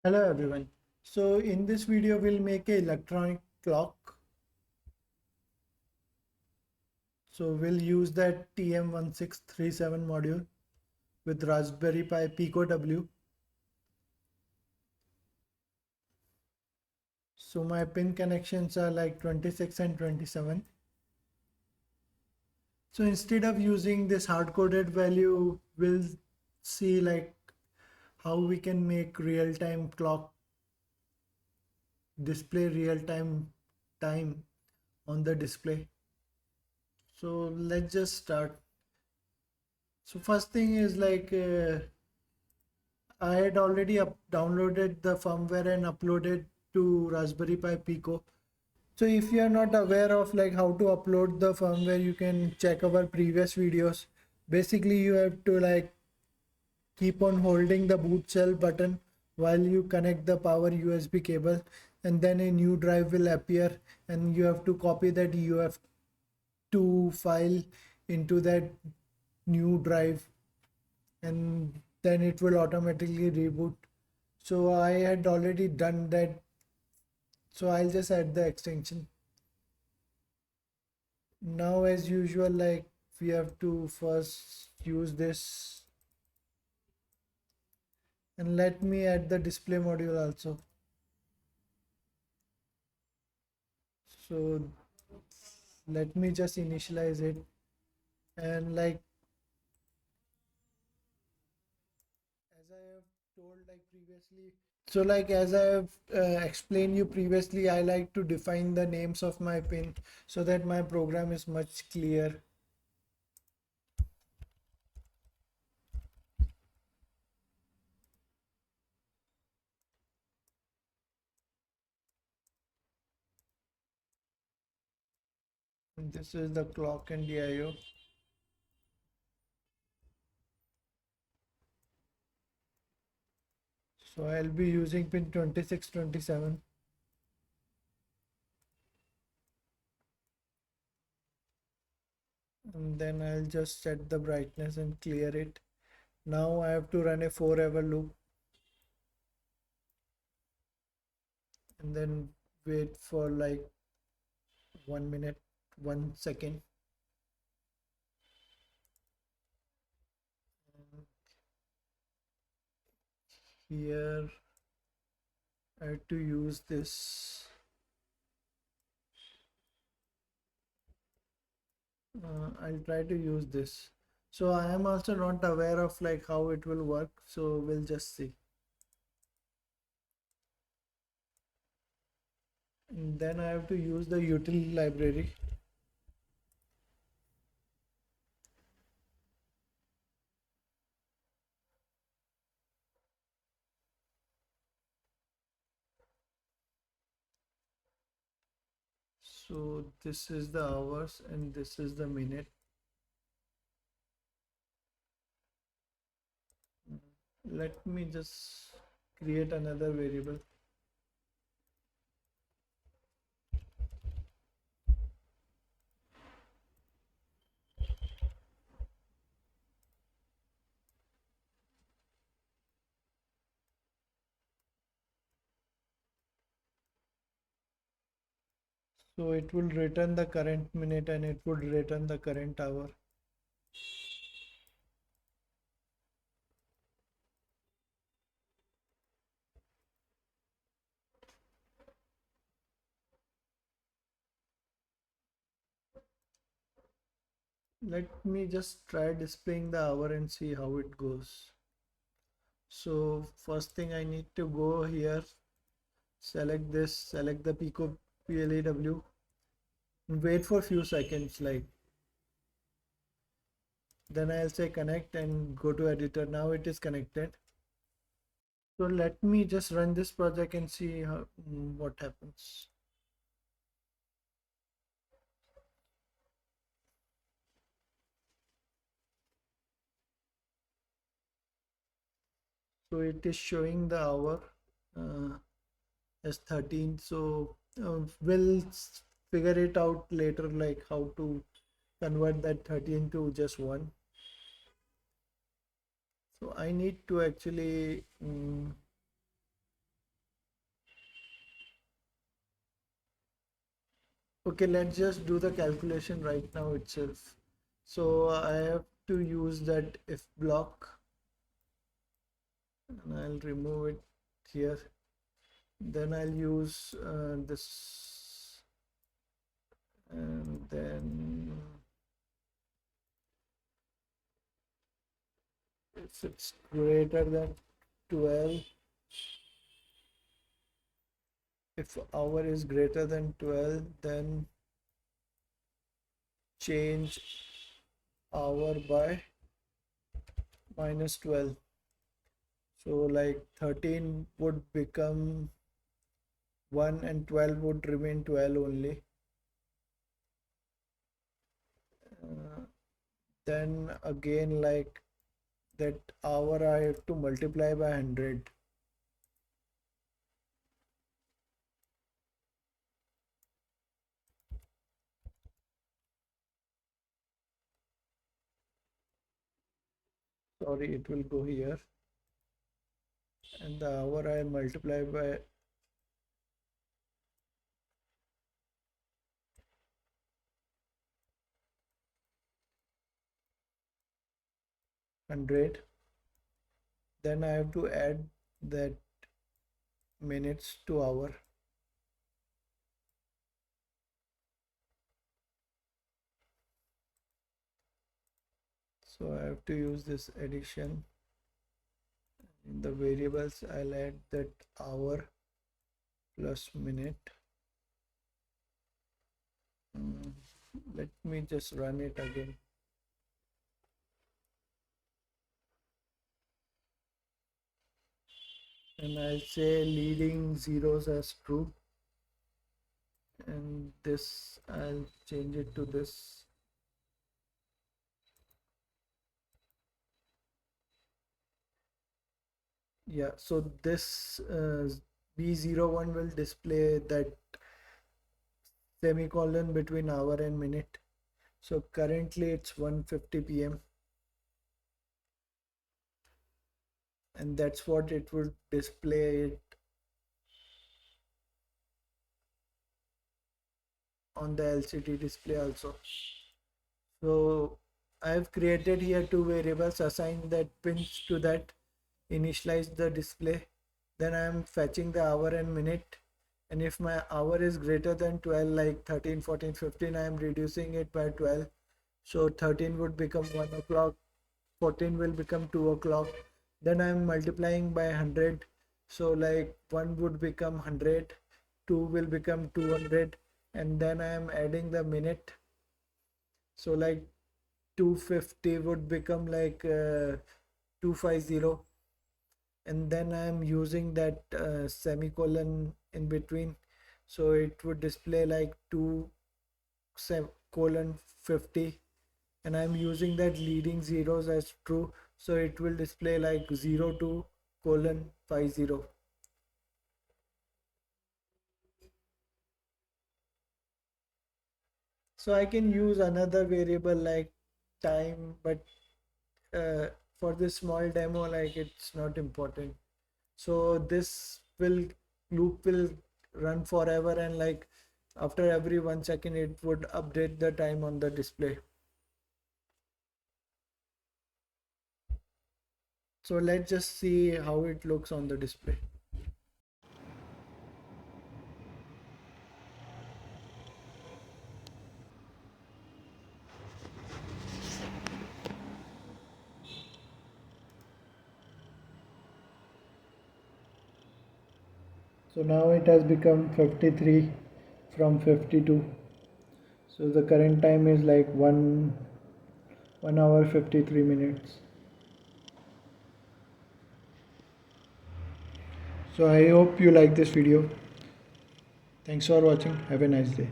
Hello everyone. So in this video we'll make a electronic clock. So we'll use that TM1637 module with Raspberry Pi Pico W. So my pin connections are like 26 and 27. So instead of using this hard-coded value, we'll see like how we can make real-time clock display real-time on the display. So let's just start. So first thing is like I had already downloaded the firmware and uploaded to Raspberry Pi Pico. So if you are not aware of like how to upload the firmware, you can check our previous videos. Basically, you have to like keep on holding the boot cell button while you connect the power USB cable, and then a new drive will appear and you have to copy that UF2 file into that new drive, and then it will automatically reboot. So I had already done that, so I'll just add the extension. Now as usual, like we have to first use this, and let me add the display module also. So let me just initialize it, and like as I have told like previously, so like as I have explained you previously, I like to define the names of my pin so that my program is much clear. And this is the clock and DIO. So I'll be using pin 2627. And then I'll just set the brightness and clear it. Now I have to run a forever loop and then wait for like 1 minute, 1 second. And here I have to use this. I'll try to use this. So I am also not aware of like how it will work. So we'll just see. And then I have to use the util library. So this is the hours and this is the minute. Let me just create another variable. So it will return the current minute and it would return the current hour. Let me just try displaying the hour and see how it goes. So first thing I need to go here, select this, select the Pico PLAW, wait for a few seconds like. Then I'll say connect and go to editor. Now it is connected. So let me just run this project and see what happens. So it is showing the hour as 13. So we'll figure it out later, like how to convert that 13 to just 1. So I need to actually Okay, let's just do the calculation right now itself. So I have to use that if block and I'll remove it here. Then I'll use this, and then if it's greater than 12, if hour is greater than 12, then change hour by -12. So like 13 would become 1 and 12 would remain 12 only. Uh, then again, like that hour I have to multiply by 100. Sorry, it will go here. And the hour I multiply by 100. Then I have to add that minutes to hour. So I have to use this addition. In the variables, I'll add that hour plus minute. Mm, Let me just run it again. And I'll say leading zeros as true. And this, I'll change it to this. Yeah, so this B01 will display that semicolon between hour and minute. So currently it's 1:50 p.m. and that's what it would display it on the LCD display also. So I've created here two variables, assign that pins to that, initialize the display. Then I'm fetching the hour and minute. And if my hour is greater than 12, like 13, 14, 15, I am reducing it by 12. So 13 would become 1 o'clock, 14 will become 2 o'clock. Then I'm multiplying by 100. So like 1 would become 100, 2 will become 200, and then I am adding the minute. So like 250 would become like 250, and then I am using that semicolon in between, so it would display like 2 colon 50, and I'm using that leading zeros as true, so it will display like 02 colon 50. So I can use another variable like time, but uh, for this small demo, like it's not important. So this will loop will run forever, and like after every 1 second it would update the time on the display. So let's just see how it looks on the display. So now it has become 53 from 52. So the current time is like 1 hour 53 minutes. So I hope you like this video. Thanks for watching. Have a nice day.